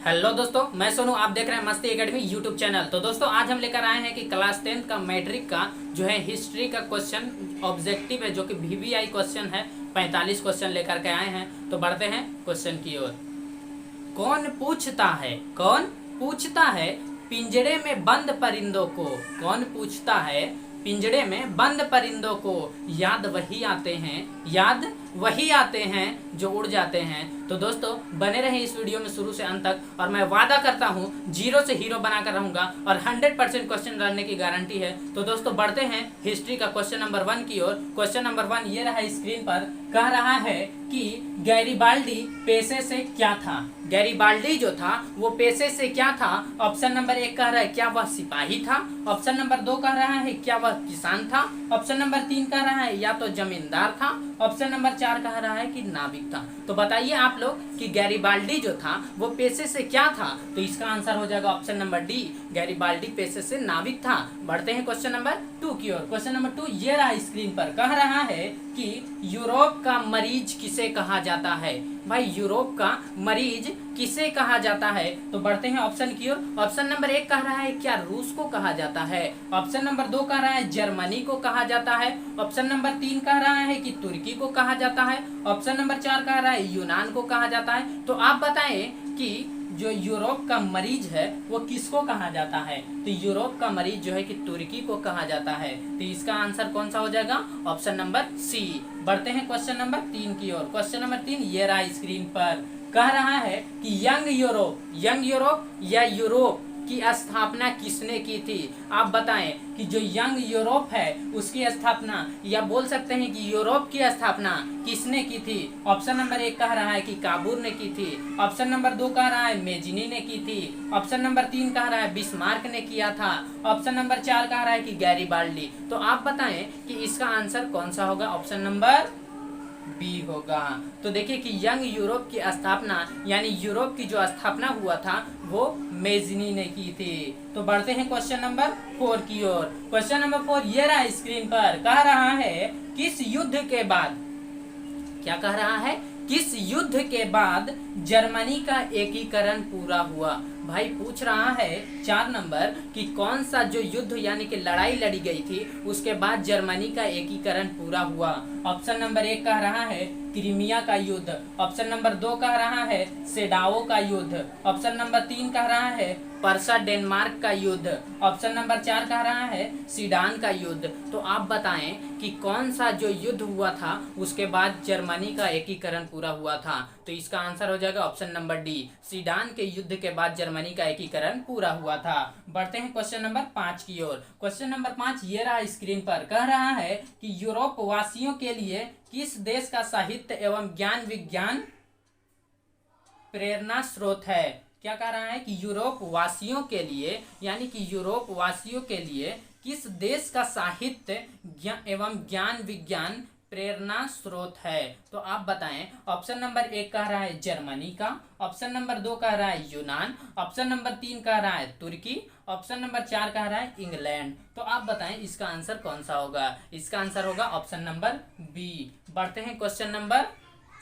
Hello दोस्तों, मैं सोनू। आप देख रहे हैं मस्ती एकेडमी यूट्यूब चैनल। तो दोस्तों आज हम लेकर आए हैं कि क्लास 10th का मैट्रिक का जो है हिस्ट्री का क्वेश्चन ऑब्जेक्टिव है, जो कि वीवीआई क्वेश्चन है। 45 क्वेश्चन लेकर के आए हैं। तो बढ़ते हैं क्वेश्चन की ओर। कौन पूछता है पिंजरे में बंद परिंदों को? कौन पूछता है पिंजरे में बंद परिंदों को? याद वही आते हैं जो उड़ जाते हैं। तो दोस्तों बने रहे इस वीडियो में शुरू से अंत तक, और मैं वादा करता हूं जीरो से हीरो बनाकर रहूंगा और 100% क्वेश्चन रहने की गारंटी है। तो दोस्तों बढ़ते हैं हिस्ट्री का क्वेश्चन नंबर 1 की ओर। क्वेश्चन नंबर 1 ये रहा स्क्रीन पर। कह रहा है कि गैरिबाल्डी पेशे से क्या था? गैरिबाल्डी जो था वो पेशे से क्या था? ऑप्शन नंबर 1 कह रहा है क्या वह सिपाही था। ऑप्शन नंबर 2 कह रहा है क्या वह किसान था। ऑप्शन नंबर 3 कह रहा है या तो जमींदार था। ऑप्शन नंबर 4 कह रहा है कि नाविक था। तो बताइए आप लोग कि गैरिबाल्डी जो था वो पेशे से क्या था? तो इसका आंसर हो जाएगा ऑप्शन नंबर डी, गैरिबाल्डी पेशे से नाविक था। बढ़ते हैं क्वेश्चन नंबर 2 की ओर। क्वेश्चन नंबर 2 ये रहा स्क्रीन पर। कह रहा है कि यूरोप का मरीज किसे कहा जाता है? भाई यूरोप का मरीज किसे कहा जाता है? तो बढ़ते हैं ऑप्शन की ओर। ऑप्शन नंबर 1 कह रहा है क्या रूस को कहा जाता है। ऑप्शन नंबर 2 कह रहा है जर्मनी को कहा जाता है। ऑप्शन नंबर 3 कह रहा है कि तुर्की को कहा जाता है। ऑप्शन नंबर 4 कह रहा है यूनान को कहा जाता है। तो आप बताएं कि जो यूरोप का मरीज है वो किसको कहा जाता है? तो यूरोप का मरीज जो है कि तुर्की को कहा जाता है। तो इसका आंसर कौन सा हो जाएगा? Option number C. बढ़ते हैं क्वेश्चन नंबर 3 की ओर। क्वेश्चन नंबर 3 ये रहा स्क्रीन पर। कह रहा है कि यंग यूरोप या यूरोप की स्थापना किसने की थी? आप बताएं कि जो यंग यूरोप है उसकी स्थापना, या बोल सकते हैं कि यूरोप की स्थापना किसने की थी? ऑप्शन नंबर 1 कह रहा है कि काबूर ने की थी। ऑप्शन नंबर 2 कह रहा है मेजिनी ने की थी। ऑप्शन नंबर 3 कह रहा है बिस्मार्क ने किया था। ऑप्शन नंबर 4 कह रहा है कि गैरिबाल्डी। तो आप बताएं कि इसका आंसर कौन सा होगा? ऑप्शन नंबर बी होगा। तो देखिए कि यंग यूरोप की स्थापना, यानी यूरोप की जो स्थापना हुआ था वो मेजिनी ने की थी। तो बढ़ते हैं क्वेश्चन नंबर 4 की ओर। क्वेश्चन नंबर 4 ये रहा स्क्रीन पर। कह रहा है किस युद्ध के बाद, क्या कह रहा है? किस युद्ध के बाद जर्मनी का एकीकरण पूरा हुआ? भाई पूछ रहा है 4 नंबर कि कौन सा जो युद्ध यानी कि लड़ाई लड़ी गई थी उसके बाद जर्मनी का एकीकरण पूरा हुआ। ऑप्शन नंबर 1 कह रहा है क्रीमिया का युद्ध। ऑप्शन नंबर 2 कह रहा है सेडाओ का युद्ध। ऑप्शन नंबर 3 कह रहा है पर्सा डेनमार्क का युद्ध। ऑप्शन नंबर 4 कह रहा है सीडान का युद्ध। तो आप बताएं कि कौन सा जो युद्ध हुआ था उसके बाद जर्मनी का एकीकरण पूरा हुआ था? तो इसका आंसर हो जाएगा ऑप्शन नंबर डी, सीडान के युद्ध के बाद जर्मनी का एकीकरण पूरा हुआ था। बढ़ते हैं क्वेश्चन नंबर 5 की ओर। क्वेश्चन नंबर 5 ये रहा स्क्रीन पर। कह रहा है कि यूरोप वासियों के लिए किस देश का साहित्य एवं ज्ञान विज्ञान प्रेरणा स्रोत है? क्या कह रहा है कि यूरोप वासियों के लिए, यानी कि यूरोप वासियों के लिए किस देश का साहित्य एवं ज्ञान विज्ञान प्रेरणा स्रोत है? तो आप बताएं। ऑप्शन नंबर 1 कह रहा है जर्मनी का। ऑप्शन नंबर 2 कह रहा है यूनान। ऑप्शन नंबर 3 कह रहा है तुर्की। ऑप्शन नंबर 4 कह रहा है इंग्लैंड। तो आप बताएं इसका आंसर कौन सा होगा? इसका आंसर होगा ऑप्शन नंबर बी। बढ़ते हैं क्वेश्चन नंबर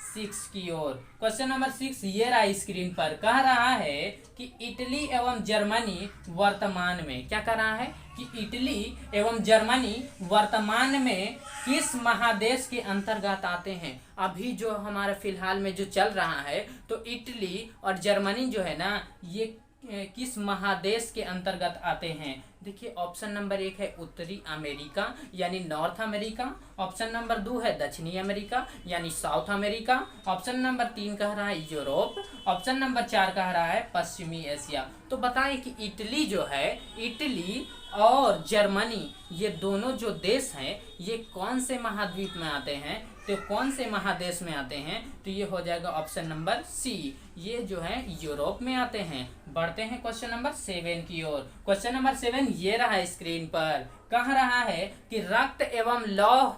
6 की ओर। क्वेश्चन नंबर 6 ये रहा स्क्रीन पर। कह रहा है कि इटली एवं जर्मनी वर्तमान में, क्या कह रहा है कि इटली एवं जर्मनी वर्तमान में किस महादेश के अंतर्गत आते हैं? अभी जो हमारा फिलहाल में जो चल रहा है, तो इटली और जर्मनी जो है ना ये किस महादेश के अंतर्गत आते हैं? देखिए ऑप्शन नंबर 1 है उत्तरी अमेरिका यानी नॉर्थ अमेरिका। ऑप्शन नंबर 2 है दक्षिणी अमेरिका यानी साउथ अमेरिका। ऑप्शन नंबर 3 कह रहा है यूरोप। ऑप्शन नंबर 4 कह रहा है पश्चिमी एशिया। तो बताएं कि इटली जो है, इटली और जर्मनी ये दोनों जो देश हैं ये कौन से महाद्वीप में आते हैं? तो कौन से महादेश में आते हैं? तो ये हो जाएगा ऑप्शन नंबर सी, ये जो है यूरोप में आते हैं। बढ़ते हैं क्वेश्चन नंबर 7 की ओर। क्वेश्चन नंबर 7 ये रहा स्क्रीन पर। कह रहा है कि रक्त एवं लौह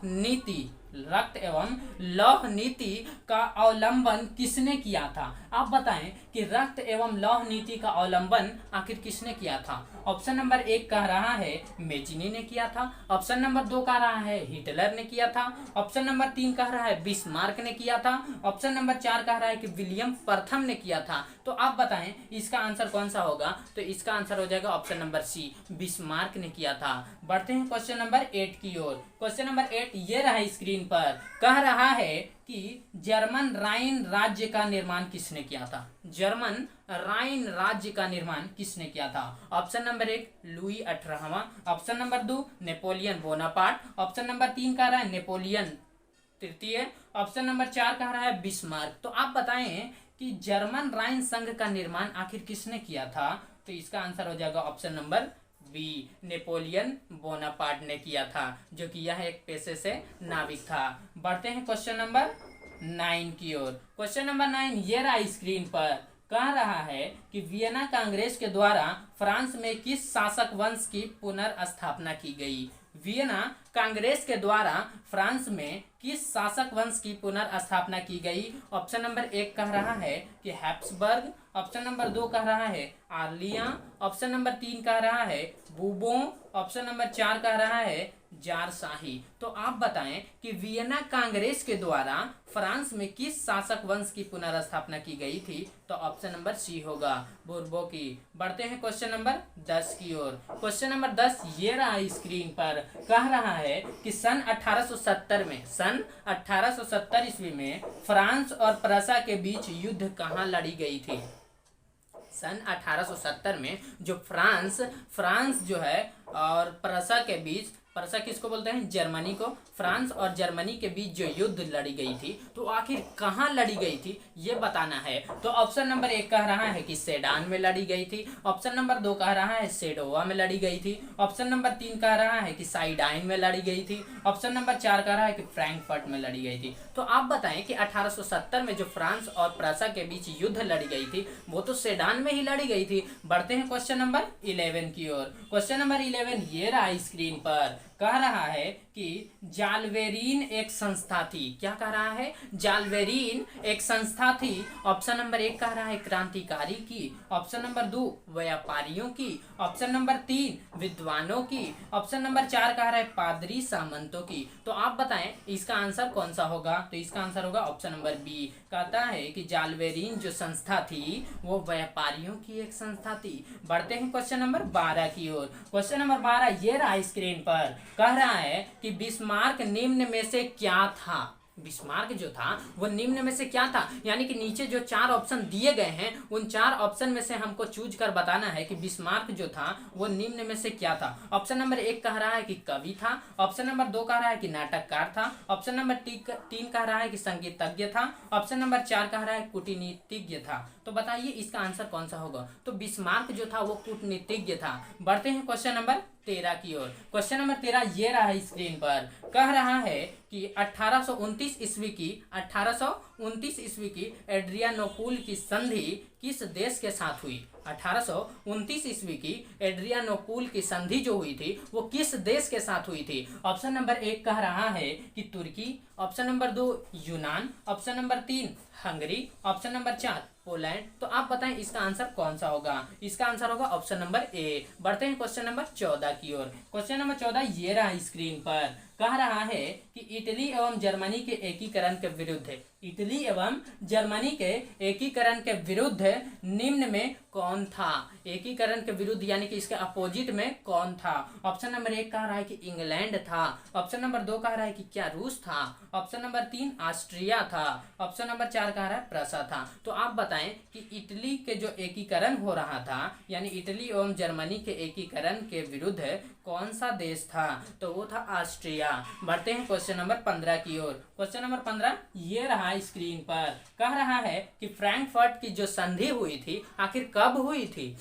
नीति का अवलंबन किसने किया था? आप बताएं कि रक्त एवं लौह नीति का अवलंबन आखिर किसने किया था? ऑप्शन नंबर 1 कह रहा है मेजिनी ने किया था, ऑप्शन नंबर 2 कह रहा है हिटलर ने किया था, ऑप्शन नंबर 3 कह रहा है बिस्मार्क ने किया था, ऑप्शन नंबर 4 कह रहा है कि विलियम प्रथम ने किया था। तो आप बताएं इसका आंसर कौन सा होगा? तो इसका आंसर हो जाएगा ऑप्शन नंबर सी, बिस्मार्क ने किया था। बढ़ते हैं क्वेश्चन नंबर 8 की ओर। क्वेश्चन नंबर 8 ये रहा स्क्रीन पर, कह रहा है कि जर्मन राइन राज्य का निर्माण किसने किया था? जर्मन राइन राज्य का निर्माण किसने किया था? ऑप्शन नंबर 1 लुई 18वां, option number 2 Napoleon Bonaparte, option number 3 कह रहा है नेपोलियन तृतीय, ऑप्शन नंबर 4 कह रहा है बिस्मार्क। तो आप बताएं कि जर्मन राइन संघ का निर्माण आखिर किसने किया था? तो इसका आंसर हो जाएगा option number B, Napoleon Bonaparte ने किया था, जो कि यह एक पेशे से नाविक था। बढ़ते हैं क्वेश्चन नंबर 9 की ओर। क्वेश्चन नंबर 9 ये रहा स्क्रीन पर, कह रहा है कि वियना कांग्रेस के द्वारा फ्रांस में किस शासक वंश की पुनर्स्थापना की गई? वियना कांग्रेस के द्वारा फ्रांस में किस शासक वंश की पुनर्स्थापना की गई? ऑप्शन नंबर 1 कह रहा है कि हैप्सबर्ग, ऑप्शन नंबर 2 कह रहा है आर्लिया, ऑप्शन नंबर 3 कह रहा है बूबों, ऑप्शन नंबर 4 कह रहा है जारशाही। तो आप बताएं कि वियना कांग्रेस के द्वारा फ्रांस में किस शासक वंश की पुनर्स्थापना की गई थी? तो ऑप्शन नंबर सी होगा, बूर्बो की। बढ़ते हैं क्वेश्चन नंबर 10 की ओर। क्वेश्चन नंबर 10 ये रहा स्क्रीन पर, कह रहा है कि सन 1870 ईस्वी में फ्रांस और प्रसा के बीच युद्ध कहाँ लड़ी गई थी? सन 1870 में जो फ्रांस जो है और प्रसा के बीच, प्रसा किसको बोलते हैं? जर्मनी को। फ्रांस और जर्मनी के बीच जो युद्ध लड़ी गई थी तो आखिर कहाँ लड़ी गई थी ये बताना है। तो ऑप्शन नंबर 1 कह रहा है कि सेडान में लड़ी गई थी, ऑप्शन नंबर 2 कह रहा है सेडोवा में लड़ी गई थी, ऑप्शन नंबर 3 कह रहा है कि साइडाइन में लड़ी गई थी, ऑप्शन नंबर 4 कह रहा है कि फ्रैंकफर्ट में लड़ी गई थी। तो आप बताएं कि 1870 में जो फ्रांस और प्रसा के बीच युद्ध लड़ी गई थी वो तो सेडान में ही लड़ी गई थी। बढ़ते हैं क्वेश्चन नंबर 11 की ओर। क्वेश्चन नंबर 11 ये रहा स्क्रीन पर, कह रहा है कि जालवेरीन एक संस्था थी। क्या कह रहा है? जालवेरीन एक संस्था थी। ऑप्शन नंबर 1 कह रहा है क्रांतिकारी की, ऑप्शन नंबर 2 व्यापारियों की, ऑप्शन नंबर 3 विद्वानों की, ऑप्शन नंबर 4 कह रहा है पादरी सामंतों की। तो आप बताएं इसका आंसर कौन सा होगा? तो इसका आंसर होगा ऑप्शन नंबर बी। कहता है कि जालवेरीन जो संस्था थी वो व्यापारियों की एक संस्था थी। बढ़ते हैं क्वेश्चन नंबर 12 की ओर। क्वेश्चन नंबर 12 ये रहा स्क्रीन पर, कह रहा है कि बिस्मार्क निम्न में से क्या था? बिस्मार्क जो था वो निम्न में से क्या था? यानी कि नीचे जो 4 ऑप्शन दिए गए हैं उन 4 ऑप्शन में से हमको चूज कर बताना है कि बिस्मार्क जो था वो निम्न में से क्या था। ऑप्शन नंबर 1 कह रहा है कि कवि था, ऑप्शन नंबर 2 कह रहा है कि नाटककार था, ऑप्शन नंबर 3 कह रहा है कि संगीतज्ञ था, ऑप्शन नंबर 4 कह रहा है कूटनीतिज्ञ था। तो बताइए इसका आंसर कौन सा होगा? तो बिस्मार्क जो था वो कूटनीतिज्ञ था। बढ़ते हैं क्वेश्चन नंबर 13 की ओर। क्वेश्चन नंबर 13 ये रहा है स्क्रीन पर, कह रहा है कि 1829 ईस्वी की एड्रियानोपुल की संधि किस देश के साथ हुई? 1829 ईस्वी की एड्रियानोपुल की संधि जो हुई थी वो किस देश के साथ हुई थी? ऑप्शन नंबर 1 कह रहा है कि तुर्की, ऑप्शन नंबर 2 यूनान, option number 3 Hungary, option number 4 Poland. तो आप बताएं इसका आंसर कौन सा होगा? इसका आंसर होगा ऑप्शन नंबर ए। बढ़ते हैं क्वेश्चन नंबर 14 की ओर। क्वेश्चन नंबर 14 ये रहा स्क्रीन पर, कह रहा है कि इटली एवं जर्मनी के एकीकरण के विरुद्ध, इटली एवं जर्मनी के एकीकरण के विरुद्ध निम्न में कौन था? एकीकरण के विरुद्ध यानी कि इसके अपोजिट में कौन था? ऑप्शन नंबर 1 कह रहा है कि इंग्लैंड था, ऑप्शन नंबर 2 कह रहा है कि क्या रूस था, ऑप्शन नंबर 3 ऑस्ट्रिया था, ऑप्शन नंबर 4 कह रहा है प्रसा था। तो आप बताएं कि इटली के जो एकीकरण हो रहा था यानी इटली एवं जर्मनी के एकीकरण के विरुद्ध कौन सा देश था? तो वो था ऑस्ट्रिया। बढ़ते हैं क्वेश्चन नंबर 15 की ओर। क्वेश्चन नंबर 15 ये रहा स्क्रीन पर, कह रहा है कि फ्रैंकफर्ट की जो संधि हुई थी आखिर कब हुई थी?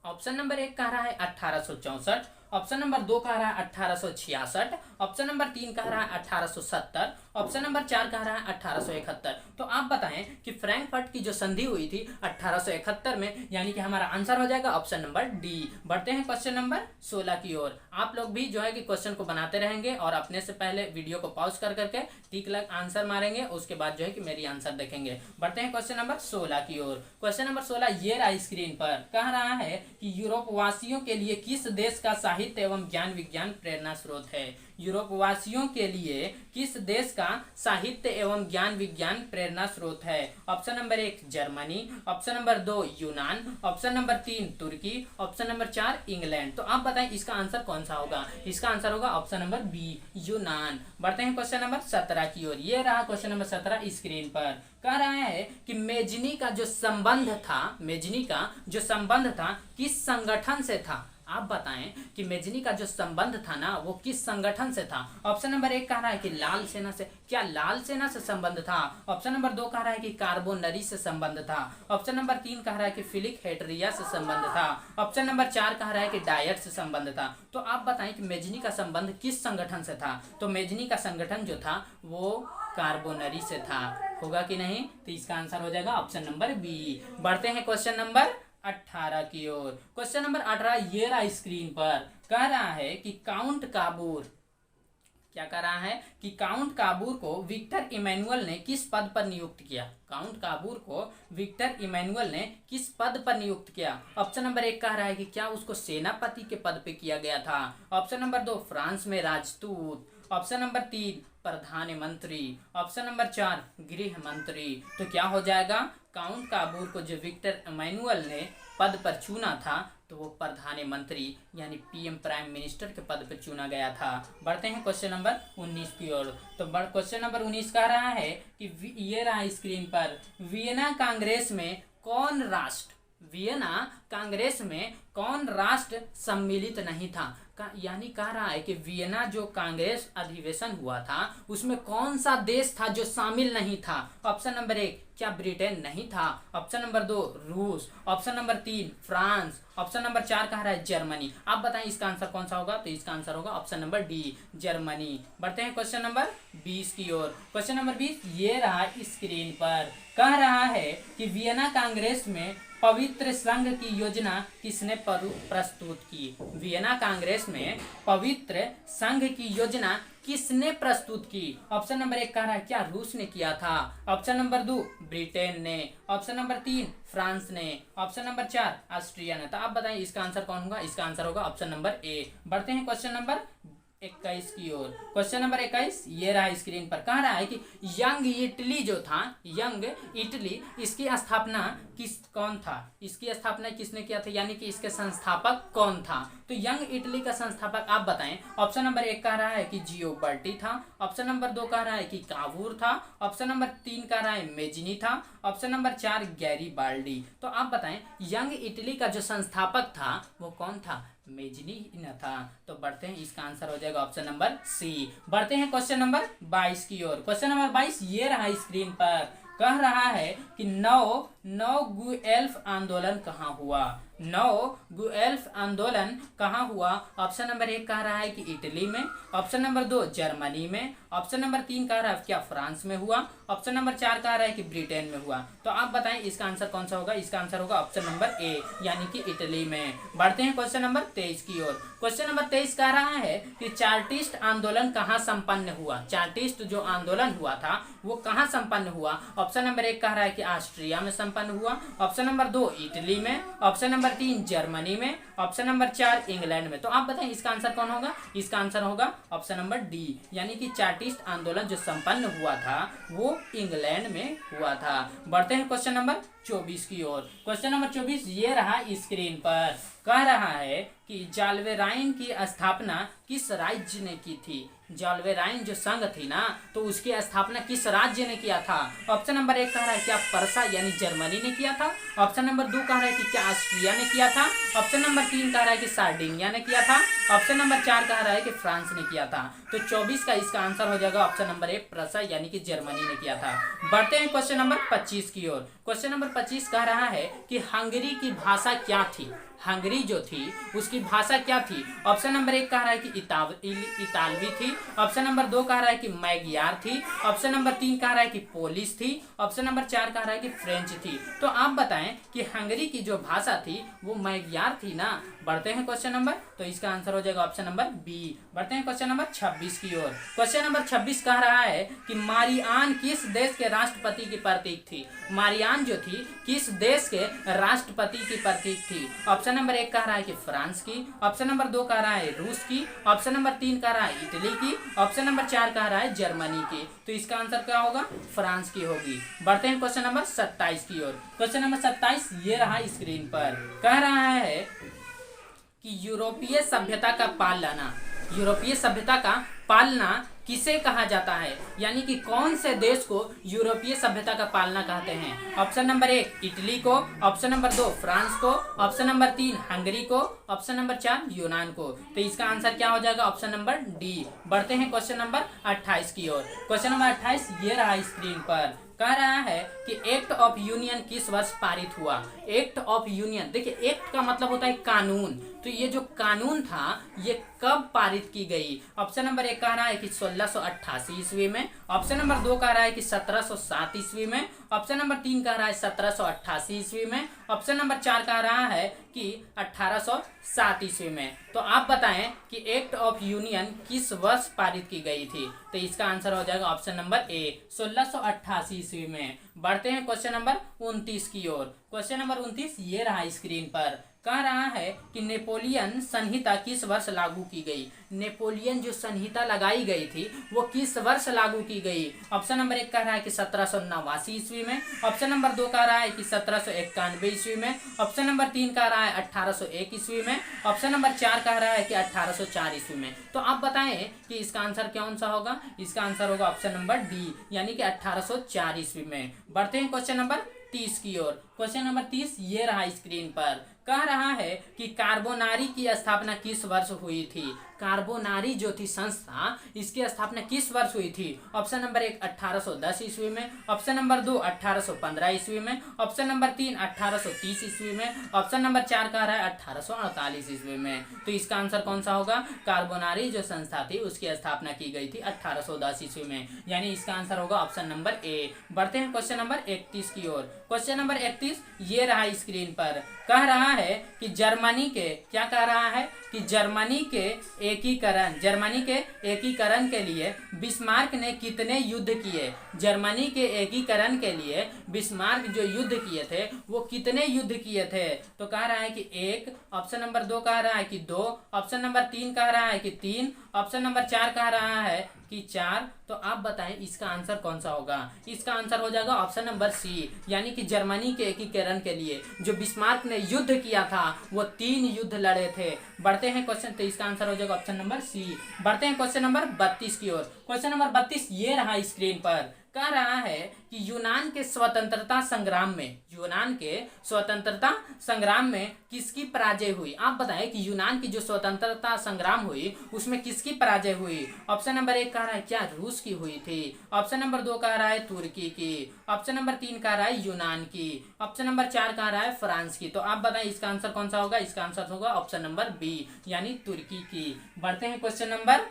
ऑप्शन नंबर 1 कह रहा है 1864, ऑप्शन नंबर 2 कह रहा है 1866, ऑप्शन नंबर 3 कह रहा है 1870, ऑप्शन नंबर 4 कह रहा है 1871। तो आप बताएं कि फ्रैंकफर्ट की जो संधि हुई थी 1871 में, यानी कि हमारा आंसर हो जाएगा ऑप्शन नंबर डी। बढ़ते हैं क्वेश्चन नंबर 16 की ओर। आप लोग भी जो है कि क्वेश्चन को बनाते रहेंगे और अपने से पहले वीडियो को पॉज कर करके टिक लग आंसर मारेंगे, उसके बाद जो है कि मेरी आंसर देखेंगे। बढ़ते हैं क्वेश्चन नंबर 16 की ओर। क्वेश्चन नंबर 16 ये रहा स्क्रीन पर, कह रहा है कि यूरोप वासियों के लिए किस देश का साहित्य एवं ज्ञान विज्ञान प्रेरणा स्रोत है। यूरोप वासियों के लिए किस देश का साहित्य एवं ज्ञान विज्ञान प्रेरणा स्रोत है। Option number 1 Germany, option number 2 यूनान, ऑप्शन नंबर 3 तुर्की, ऑप्शन नंबर 4 इंग्लैंड। तो आप बताएं इसका आंसर कौन सा होगा। इसका आंसर होगा ऑप्शन नंबर बी यूनान। बढ़ते हैं क्वेश्चन नंबर 17 की ओर। ये रहा क्वेश्चन नंबर 17 स्क्रीन पर, कह रहा है कि मेजनी का जो संबंध था, मेजनी का जो संबंध था किस संगठन से था। आप बताएं कि मेजनी का जो संबंध था ना वो किस संगठन से था। ऑप्शन नंबर 1 कह रहा है कि लाल सेना से, क्या लाल सेना से संबंध था। ऑप्शन नंबर 2 कह रहा है कि कार्बोनरी से संबंध था। ऑप्शन नंबर 3 कह रहा है कि फिलिक हेटरिया से संबंध था। ऑप्शन नंबर 4 कह रहा है कि डायट से संबंध था। तो आप बताएं कि मेजनी का संबंध किस संगठन से था। तो मेजनी का संगठन जो था वो कार्बोनरी से था। होगा कि नहीं। तो इसका आंसर हो जाएगा ऑप्शन नंबर बी। बढ़ते हैं क्वेश्चन नंबर 18 की ओर। क्वेश्चन नंबर 18 ये रहा स्क्रीन पर, कह रहा है कि काउंट काबूर, क्या कह रहा है कि काउंट काबूर को विक्टर इमैनुअल ने किस पद पर नियुक्त किया। काउंट काबूर को विक्टर इमैनुअल ने किस पद पर नियुक्त किया। ऑप्शन नंबर 1 कह रहा है कि क्या उसको सेनापति के पद पे किया गया था। ऑप्शन नंबर 2 फ्रांस में राजदूत, ऑप्शन नंबर 3 प्रधानमंत्री, ऑप्शन नंबर 4 गृह मंत्री। तो क्या हो जाएगा, काउंट काबूर को जो विक्टर इमैनुअल ने पद पर चुना था तो वो प्रधानमंत्री यानी पीएम प्राइम मिनिस्टर के पद पर चुना गया था। बढ़ते हैं क्वेश्चन नंबर 19 की ओर। तो क्वेश्चन नंबर 19 कह रहा है कि ये रहा स्क्रीन पर, वियना कांग्रेस में कौन राष्ट्र, वियना कांग्रेस में कौन राष्ट्र सम्मिलित नहीं था। यानी कह रहा है कि वियना जो कांग्रेस अधिवेशन हुआ था उसमें कौन सा देश था जो शामिल नहीं था। ऑप्शन नंबर 1 क्या ब्रिटेन नहीं था, ऑप्शन नंबर 2 रूस, option number 3 France, option number 4 कह रहा है जर्मनी। आप बताएं इसका आंसर कौन सा होगा। तो इसका आंसर होगा ऑप्शन नंबर डी जर्मनी। बढ़ते हैं क्वेश्चन नंबर 20 की ओर। क्वेश्चन नंबर 20 ये रहा स्क्रीन पर, कह रहा है कि वियना कांग्रेस में पवित्र संघ की योजना किसने प्रस्तुत की। वियना कांग्रेस में पवित्र संघ की योजना किसने प्रस्तुत की। ऑप्शन नंबर 1 कह रहा है क्या रूस ने किया था, ऑप्शन नंबर 2 ब्रिटेन ने, ऑप्शन नंबर 3 फ्रांस ने, ऑप्शन नंबर 4 ऑस्ट्रिया ने। तो आप बताएं इसका आंसर कौन होगा। इसका आंसर होगा ऑप्शन नंबर ए। बढ़ते हैं क्वेश्चन नंबर 21 की ओर। क्वेश्चन नंबर 21 ये रहा स्क्रीन पर, कह रहा है कि यंग इटली जो था, यंग इटली, इसकी स्थापना कौन था, इसकी स्थापना किसने किया था, यानी कि इसके संस्थापक कौन था। तो यंग इटली का संस्थापक आप बताएं। ऑप्शन नंबर 1 कह रहा है कि जियोबर्टी था, ऑप्शन नंबर 2 कह रहा है कि कावूर था, ऑप्शन नंबर 3 कह रहा है मेजनी था, ऑप्शन नंबर 4 गैरीबाल्डी। तो आप बताएं यंग इटली का जो संस्थापक था वो कौन था, मेजनी न था। तो बढ़ते हैं इसका आंसर हो जाएगा ऑप्शन नंबर सी। बढ़ते हैं क्वेश्चन नंबर 22 की ओर। क्वेश्चन नंबर 22 ये रहा स्क्रीन पर, कह रहा है कि नौ गुएल्फ आंदोलन कहाँ हुआ। गुएल्फ आंदोलन कहाँ हुआ। ऑप्शन नंबर 1 कह रहा है कि इटली में, ऑप्शन नंबर 2 जर्मनी में, ऑप्शन नंबर 3 कह रहा है क्या फ्रांस में हुआ, ऑप्शन नंबर 4 कह रहा है कि ब्रिटेन में हुआ। तो आप बताएं इसका आंसर कौन सा होगा। इसका आंसर होगा ऑप्शन नंबर ए यानी कि इटली में। बढ़ते हैं क्वेश्चन नंबर 23 की ओर। क्वेश्चन नंबर 23 कह रहा है कि चार्टिस्ट आंदोलन कहाँ संपन्न हुआ। चार्टिस्ट जो आंदोलन हुआ था वो कहाँ संपन्न हुआ। ऑप्शन नंबर 1 कह रहा है कि ऑस्ट्रिया में संपन्न हुआ, ऑप्शन नंबर 2 इटली में, ऑप्शन नंबर 3 जर्मनी में, ऑप्शन नंबर 4 इंग्लैंड में। तो आप बताएं इसका आंसर कौन होगा। इसका आंसर होगा ऑप्शन नंबर डी यानी कि चार्टिस्ट आंदोलन जो संपन्न हुआ था वो इंग्लैंड में हुआ था। बढ़ते हैं क्वेश्चन नंबर 24 की ओर। क्वेश्चन नंबर 24 ये रहा स्क्रीन पर, कह रहा है कि जाल्वेराइन की स्थापना किस राज्य ने की थी। जाल्वेराइन जो संघ थी ना तो उसकी स्थापना किस राज्य ने किया था। ऑप्शन नंबर 1 कह रहा है क्या पर्सा यानी जर्मनी ने किया था, ऑप्शन नंबर 2 कह रहा है कि क्या ऑस्ट्रिया ने किया था, ऑप्शन नंबर 3 कह रहा है कि सार्डिनिया ने किया था, ऑप्शन नंबर 4 कह रहा है कि फ्रांस ने किया था। तो 24 का इसका आंसर हो जाएगा ऑप्शन नंबर 1 पर्सा यानी कि जर्मनी ने किया था। बढ़ते हैं क्वेश्चन नंबर 25 की ओर। क्वेश्चन नंबर नंबर 25 कह रहा है कि हंगरी की भाषा क्या थी। हंगरी जो थी उसकी भाषा क्या थी। ऑप्शन नंबर 1 कह रहा है कि इतालवी थी। ऑप्शन नंबर 2 कह रहा है कि मैगियार थी। ऑप्शन नंबर 3 कह रहा है कि पोलिश थी। ऑप्शन नंबर 4 कह रहा है कि फ्रेंच थी। तो आप बताएं कि हंगरी की जो भाषा थी वो मैगियार थी ना। बढ़ते हैं क्वेश्चन नंबर, तो इसका आंसर हो जाएगा ऑप्शन नंबर बी। बढ़ते हैं क्वेश्चन नंबर 26 की ओर। क्वेश्चन नंबर 26 कह रहा है कि मारियान किस देश के राष्ट्रपति की प्रतीक थी। मारियान जो थी किस देश के राष्ट्रपति की प्रतीक थी। ऑप्शन नंबर 1 कह रहा है कि फ्रांस की। ऑप्शन नंबर 2 कह रहा है रूस की। ऑप्शन नंबर 3 कह रहा है इटली की। ऑप्शन नंबर 4 कह रहा है जर्मनी की। तो इसका आंसर क्या होगा, फ्रांस की होगी। बढ़ते हैं क्वेश्चन नंबर 27 की ओर। क्वेश्चन नंबर 27 ये रहा स्क्रीन पर। कह रहा है कि यूरोपीय सभ्यता का पालना, यूरोपीय सभ्यता का पालना किसे कहा जाता है, यानी कि कौन से देश को यूरोपीय सभ्यता का पालना कहते हैं। ऑप्शन नंबर 1 इटली को। ऑप्शन नंबर 2 फ्रांस को। ऑप्शन नंबर 3 हंगरी को। ऑप्शन नंबर 4 यूनान को। तो इसका आंसर क्या हो जाएगा, ऑप्शन नंबर डी। बढ़ते हैं क्वेश्चन नंबर 28 की ओर। क्वेश्चन नंबर 28 ये रहा स्क्रीन पर। कह रहा है कि एक्ट ऑफ यूनियन किस वर्ष पारित हुआ। एक्ट ऑफ यूनियन, देखिए एक्ट का मतलब होता है कानून, तो ये जो कानून था ये कब पारित की गई। ऑप्शन नंबर 1 कह रहा है कि 1688 ईस्वी में। ऑप्शन नंबर 2 कह रहा है कि 1707 ईस्वी में। ऑप्शन नंबर 3 कह रहा है 1788 ईस्वी में। ऑप्शन नंबर 4 कह रहा है कि 1807 ईस्वी में। तो आप बताएं कि एक्ट ऑफ यूनियन किस वर्ष पारित की गई थी। तो इसका आंसर हो जाएगा ऑप्शन नंबर ए 1688 ईस्वी में। बढ़ते हैं क्वेश्चन नंबर 29 की ओर। क्वेश्चन नंबर 29 ये रहा स्क्रीन पर। कह रहा है कि नेपोलियन संहिता किस वर्ष लागू की गई। नेपोलियन जो संहिता लगाई गई थी वो किस वर्ष लागू की गई। ऑप्शन नंबर 1 कह रहा है कि 1789 ईस्वी में। ऑप्शन नंबर 2 कह रहा है कि 1791 ईस्वी में। ऑप्शन नंबर 3 कह रहा है 1801 ईस्वी में। ऑप्शन नंबर 4 कह रहा है कि 1804 ईस्वी में। तो आप बताएं कि इसका आंसर कौन सा होगा। इसका आंसर होगा ऑप्शन नंबर डी, यानी कि 1804 ईस्वी में। बढ़ते हैं क्वेश्चन नंबर 30 की ओर। क्वेश्चन नंबर 30 ये रहा स्क्रीन पर। कह रहा है कि कार्बोनारी की स्थापना किस वर्ष हुई थी। कार्बोनारी जो थी संस्था, इसकी स्थापना किस वर्ष हुई थी। ऑप्शन नंबर 1 1810 ईस्वी में। ऑप्शन नंबर 2 1815 ईस्वी में। ऑप्शन नंबर 3 1830 ईस्वी में। ऑप्शन नंबर 4 कह रहा है 1848 ईस्वी में। तो इसका आंसर कौन सा होगा, कार्बोनारी जो संस्था थी उसकी स्थापना की गई थी 1810 ईस्वी में, यानी इसका आंसर होगा ऑप्शन नंबर ए। बढ़ते हैं क्वेश्चन नंबर 31 की ओर। क्वेश्चन नंबर 31 ये रहा स्क्रीन पर। कह रहा है कि जर्मनी के, क्या कह रहा है कि जर्मनी के एकीकरण के लिए बिस्मार्क ने कितने युद्ध किए। जर्मनी के एकीकरण के लिए बिस्मार्क जो युद्ध किए थे वो कितने युद्ध किए थे। तो कह रहा है कि 1। ऑप्शन नंबर 2 कह रहा है कि 2। ऑप्शन नंबर 3 कह रहा है कि 3। ऑप्शन नंबर 4 कह रहा है कि 4। तो आप बताएं इसका आंसर कौन सा होगा। इसका आंसर हो जाएगा ऑप्शन नंबर सी, यानी कि जर्मनी के एकीकरण के लिए जो बिस्मार्क ने युद्ध किया था वो 3 युद्ध लड़े थे। बढ़ते हैं क्वेश्चन, तो इसका आंसर हो जाएगा ऑप्शन नंबर सी। बढ़ते हैं क्वेश्चन नंबर 32 की ओर। क्वेश्चन नंबर 32 ये रहा स्क्रीन पर। कह रहा है कि यूनान के स्वतंत्रता संग्राम में किसकी पराजय हुई। आप बताएं कि यूनान की जो स्वतंत्रता संग्राम हुई उसमें किसकी पराजय हुई। ऑप्शन नंबर 1 कह रहा है क्या रूस की हुई थी। ऑप्शन नंबर 2 कह रहा है तुर्की की। ऑप्शन नंबर 3 कह रहा है यूनान की। ऑप्शन नंबर 4 कह रहा है फ्रांस की। तो आप बताएं इसका आंसर कौन सा होगा। इसका आंसर होगा ऑप्शन नंबर बी, यानी तुर्की की। बढ़ते हैं क्वेश्चन नंबर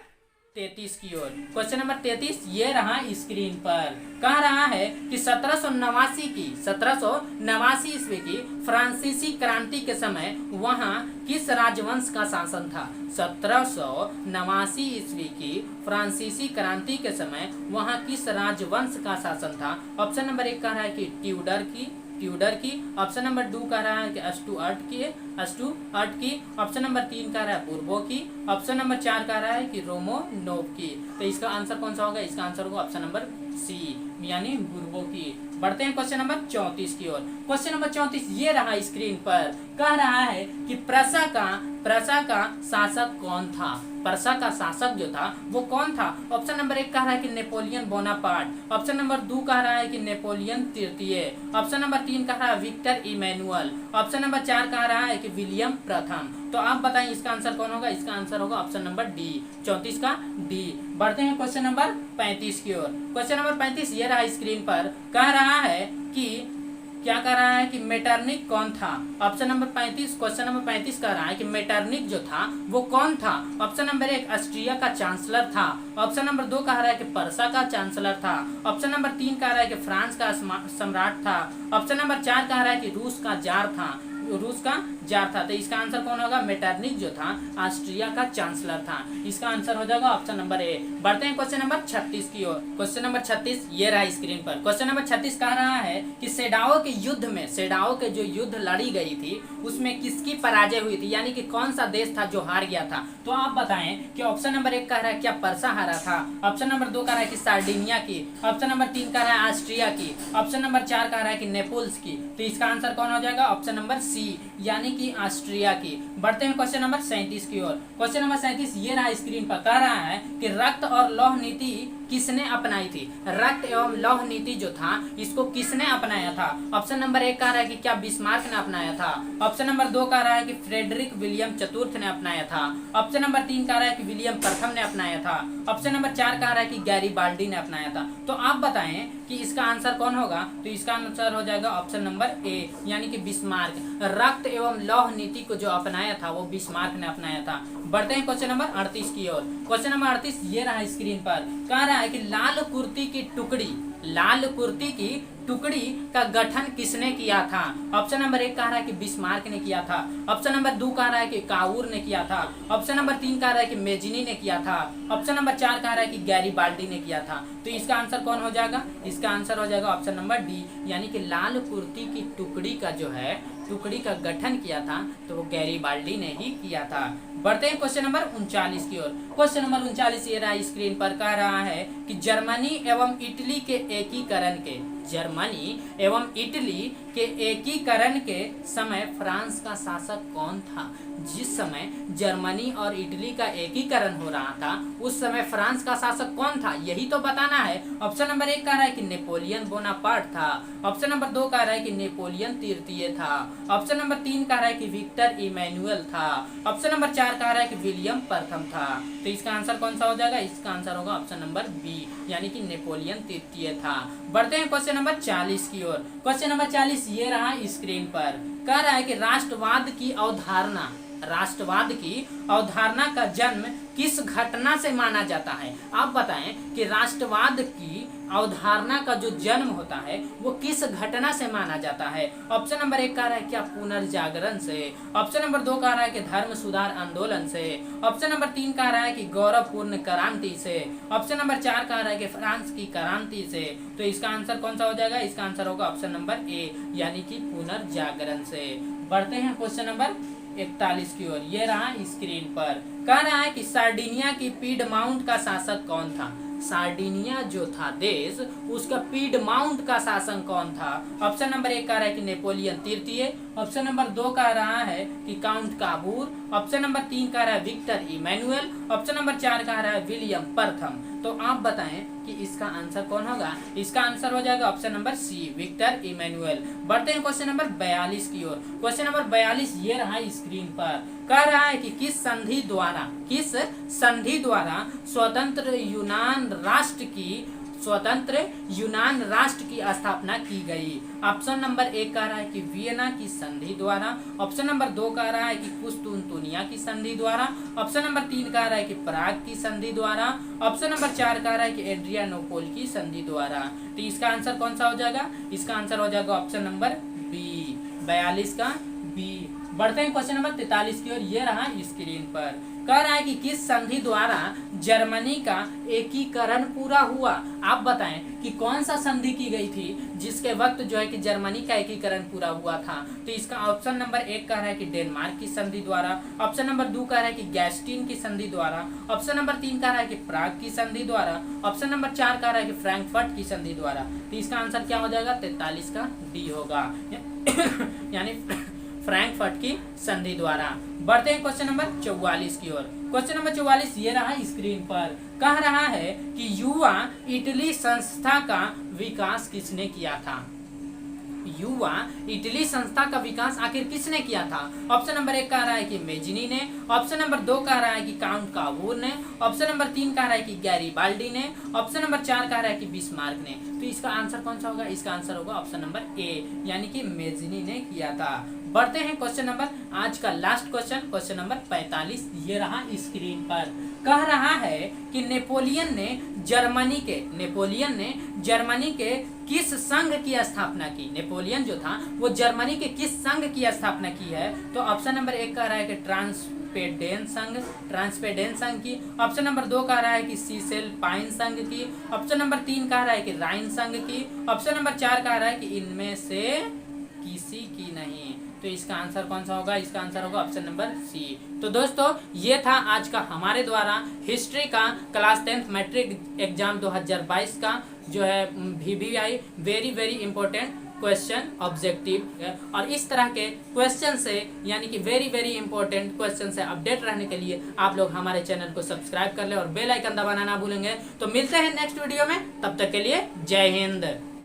33 की ओर। क्वेश्चन नंबर 33 ये रहा स्क्रीन पर। कह रहा है कि 1789 ईस्वी की फ्रांसीसी क्रांति के समय वहां किस राजवंश का शासन था। 1789 ईस्वी की फ्रांसीसी क्रांति के समय वहां किस राजवंश का शासन था। ऑप्शन नंबर 1 कह रहा है कि ट्यूडर की। ऑप्शन नंबर 2 कह रहा है कि अस्टुअर्ट की। ऑप्शन नंबर 3 कह रहा है बुर्बो की। ऑप्शन नंबर 4 कह रहा है कि रोमानोव की। तो इसका आंसर कौन सा होगा। इसका आंसर होगा ऑप्शन नंबर सी, यानी बुर्बो की। बढ़ते हैं क्वेश्चन नंबर 34 की ओर। क्वेश्चन नंबर 34 ये रहा स्क्रीन पर। कह रहा है कि प्रसा का शासक कौन था। प्रसा का शासक जो था वो कौन था। ऑप्शन नंबर 1 कह रहा है कि नेपोलियन बोनापार्ट। ऑप्शन नंबर 2 कह रहा है कि नेपोलियन तृतीय। ऑप्शन नंबर 3 कह रहा है विक्टर इमैनुअल। ऑप्शन नंबर 4 कह रहा है कि विलियम प्रथम। तो आप बताएं इसका आंसर कौन होगा। इसका आंसर होगा ऑप्शन नंबर डी, 34 का डी। बढ़ते हैं क्वेश्चन नंबर 35 की ओर। क्वेश्चन नंबर 35 ये रहा स्क्रीन पर। कह रहा है कि क्या कह रहा है कि मेटरनिक कौन था। ऑप्शन नंबर 35, क्वेश्चन नंबर 35 कह रहा है कि मेटरनिक जो था वो कौन था। ऑप्शन नंबर 1 ऑस्ट्रिया का चांसलर था। ऑप्शन नंबर 2 कह रहा है कि पर्सा का चांसलर था। ऑप्शन नंबर 3 कह रहा है कि फ्रांस का सम्राट था। ऑप्शन नंबर 4 कह रहा है कि रूस का जार था। तो इसका आंसर कौन होगा, मेटरनिक जो था ऑस्ट्रिया का चांसलर था। इसका आंसर हो जाएगा ऑप्शन नंबर ए। बढ़ते हैं क्वेश्चन नंबर 36 की ओर। क्वेश्चन नंबर 36 ये रहा स्क्रीन पर। क्वेश्चन नंबर 36 कह रहा है कि सेडाओ के युद्ध में, सेडाओ के जो युद्ध लड़ी गई थी उसमें किसकी पराजय हुई थी, यानी कि कौन सा देश था जो हार गया था। तो आप बताएं कि ऑप्शन नंबर 1 कह रहा है क्या पर्सा हारा था। ऑप्शन नंबर 2 कह रहा है कि सार्डिनिया की। ऑप्शन नंबर 3 कह रहा है ऑस्ट्रिया की। ऑप्शन नंबर 4 कह रहा है कि नेपोल्स की। तो इसका आंसर कौन हो जाएगा, ऑप्शन नंबर सी, यानी कि ऑस्ट्रिया की। बढ़ते हैं क्वेश्चन नंबर 37 की ओर। क्वेश्चन नंबर 37 ये रहा स्क्रीन पर। कह रहा है कि रक्त और लौह नीति किसने अपनाई थी। रक्त एवं लौह नीति जो था इसको किसने अपनाया था। ऑप्शन नंबर 1 कह रहा है कि क्या बिस्मार्क ने अपनाया था। ऑप्शन नंबर 2 कह रहा है कि फ्रेडरिक विलियम चतुर्थ ने अपनाया था। ऑप्शन नंबर 3 कह रहा है कि विलियम प्रथम ने अपनाया था। ऑप्शन नंबर 4 कह रहा है कि गैरीबाल्डी ने अपनाया था। तो आप बताएं कि इसका आंसर कौन होगा। तो इसका आंसर हो जाएगा ऑप्शन नंबर ए, यानी कि बिस्मार्क। रक्त एवं लौह नीति को जो अपनाया था वो बिस्मार्क ने अपनाया था। बढ़ते हैं क्वेश्चन नंबर 38 की ओर। क्वेश्चन नंबर 38 ये रहा स्क्रीन पर। कह रहा है कि लाल कुर्ती की टुकड़ी का गठन किसने किया था। ऑप्शन नंबर 1 कह रहा है कि बिस्मार्क ने किया था। ऑप्शन नंबर 2 कह रहा है कि काउर ने किया था। ऑप्शन नंबर 3 कह रहा है कि मेजिनी ने किया था। ऑप्शन नंबर 4 कह रहा है कि गैरीबाल्डी ने किया था। तो इसका आंसर कौन हो जाएगा, इसका आंसर हो जाएगा ऑप्शन नंबर डी, यानी कि लाल कुर्ती की टुकड़ी का जो है टुकड़ी का गठन किया था तो वो गैरीबाल्डी ने ही किया था। बढ़ते हैं क्वेश्चन नंबर 39 की ओर। क्वेश्चन नंबर 39 ये रहा स्क्रीन पर। कह रहा है कि जर्मनी एवं इटली के एकीकरण के समय फ्रांस का शासक कौन था। जिस समय जर्मनी और इटली का एकीकरण हो रहा था उस समय फ्रांस का शासक कौन था, यही तो बताना है। ऑप्शन नंबर 1 कह रहा है कि नेपोलियन बोनापार्ट था। ऑप्शन नंबर 2 कह रहा है कि नेपोलियन तृतीय था। ऑप्शन नंबर 3 कह रहा है कि विक्टर इमैनुअल था। ऑप्शन नंबर 4 कह रहा है कि विलियम प्रथम था। तो इसका आंसर कौन सा हो जाएगा, इसका आंसर होगा ऑप्शन नंबर बी, यानी कि नेपोलियन तृतीय था। बढ़ते हैं क्वेश्चन नंबर 40 की ओर। क्वेश्चन नंबर 40 ये रहा स्क्रीन पर। कह रहा है कि राष्ट्रवाद की अवधारणा का जन्म किस घटना से माना जाता है। आप बताएं कि राष्ट्रवाद की अवधारणा का जो जन्म होता है वो किस घटना से माना जाता है। ऑप्शन नंबर 1 कह रहा है क्या पुनर्जागरण से। ऑप्शन नंबर 2 कह रहा है कि धर्म सुधार आंदोलन से। ऑप्शन नंबर 3 कह रहा है कि गौरवपूर्ण क्रांति से। ऑप्शन नंबर 4 कह रहा है कि फ्रांस की क्रांति से। तो इसका आंसर कौन सा हो जाएगा, इसका आंसर होगा ऑप्शन नंबर ए, यानी कि पुनर्जागरण से। बढ़ते हैं क्वेश्चन नंबर 41 की ओर। ये रहा स्क्रीन पर। कह रहा है कि सार्डिनिया की पीडमाउंट का शासक कौन था। सार्डिनिया जो था देश उसका पीडमाउंट का शासक कौन था। ऑप्शन नंबर 1 कह रहा है कि नेपोलियन तृतीय। ऑप्शन नंबर 2 कह रहा है कि काउंट काबूर। ऑप्शन नंबर 3 कह रहा है विक्टर इमैनुअल। ऑप्शन नंबर 4 कह रहा है विलियम प्रथम। तो आप बताएं कि इसका आंसर कौन होगा, इसका आंसर हो जाएगा option number C, Victor Emmanuel. बढ़ते हैं क्वेश्चन नंबर 42 की ओर। क्वेश्चन नंबर 42 ये रहा स्क्रीन पर। कह रहा है कि किस संधि द्वारा स्वतंत्र यूनान राष्ट्र की स्थापना की गई। ऑप्शन नंबर 1 कह रहा है कि वियना की संधि द्वारा। ऑप्शन नंबर 2 कह रहा है कि कुस्तुनतुनिया की संधि द्वारा। ऑप्शन नंबर 3 कह रहा है कि प्राग की संधि द्वारा। ऑप्शन नंबर 4 कह रहा है कि एड्रियानोपोल की संधि द्वारा। तो इसका आंसर कौन सा हो जाएगा, इसका आंसर हो जाएगा ऑप्शन नंबर बी, 42 का बी। बढ़ते हैं क्वेश्चन नंबर 43 की ओर। ये रहा स्क्रीन पर। कह रहा है कि किस संधि द्वारा जर्मनी का एकीकरण पूरा हुआ। आप बताएं कि कौन सा संधि की गई थी जिसके वक्त जो है कि जर्मनी का एकीकरण पूरा हुआ था। तो इसका ऑप्शन नंबर 1 कह रहा है कि डेनमार्क की संधि द्वारा। ऑप्शन नंबर 2 कह रहा है कि गैस्टिन की संधि द्वारा। ऑप्शन नंबर 3 कह रहा है कि प्राग की संधि द्वारा। ऑप्शन नंबर 4 कह रहा है कि फ्रैंकफर्ट की संधि द्वारा। तो इसका आंसर क्या हो जाएगा, 43 का डी होगा, यानी फ्रैंकफर्ट की संधि द्वारा। बढ़ते हैं क्वेश्चन नंबर 44 की ओर। क्वेश्चन नंबर 44 ये रहा स्क्रीन पर। कह रहा है कि युवा इटली संस्था का विकास किसने किया था। युवा इटली संस्था का विकास आखिर किसने किया था? ऑप्शन नंबर 1 कह रहा है कि मेजिनी ने, ऑप्शन नंबर 2 कह रहा है कि काउंट कावूर ने, ऑप्शन नंबर 3 कह रहा है कि गैरीबाल्डी ने, ऑप्शन नंबर 4 कह रहा है कि बिस्मार्क ने। तो इसका आंसर कौन सा होगा? इसका आंसर होगा ऑप्शन नंबर ए, यानी कि मेजिनी ने किया था। बढ़ते हैं क्वेश्चन नंबर, आज का लास्ट क्वेश्चन, क्वेश्चन नंबर 45, ये रहा स्क्रीन पर। कह रहा है कि नेपोलियन ने जर्मनी के किस संघ की स्थापना की? नेपोलियन जो था वो जर्मनी के किस संघ की स्थापना की है? तो ऑप्शन नंबर 1 कह रहा है कि ट्रांसपेडेन संघ की, ऑप्शन नंबर 2 कह रहा है कि सीसेल पाइन संघ की, ऑप्शन नंबर 3 कह रहा है कि राइन संघ की, ऑप्शन नंबर 4 कह रहा है कि इनमें से किसी की नहीं। तो इसका आंसर कौन सा होगा? इसका आंसर होगा ऑप्शन नंबर सी। तो दोस्तों ये था आज का हमारे द्वारा हिस्ट्री का क्लास 10th मैट्रिक एग्जाम 2022 का जो है VVI very important question objective. और इस तरह के क्वेश्चन से यानी कि वेरी इंपॉर्टेंट क्वेश्चन से अपडेट रहने के लिए आप लोग हमारे चैनल को सब्सक्राइब कर ले और बेल आइकन दबाना ना भूलेंगे। तो मिलते हैं नेक्स्ट वीडियो में, तब तक के लिए जय हिंद।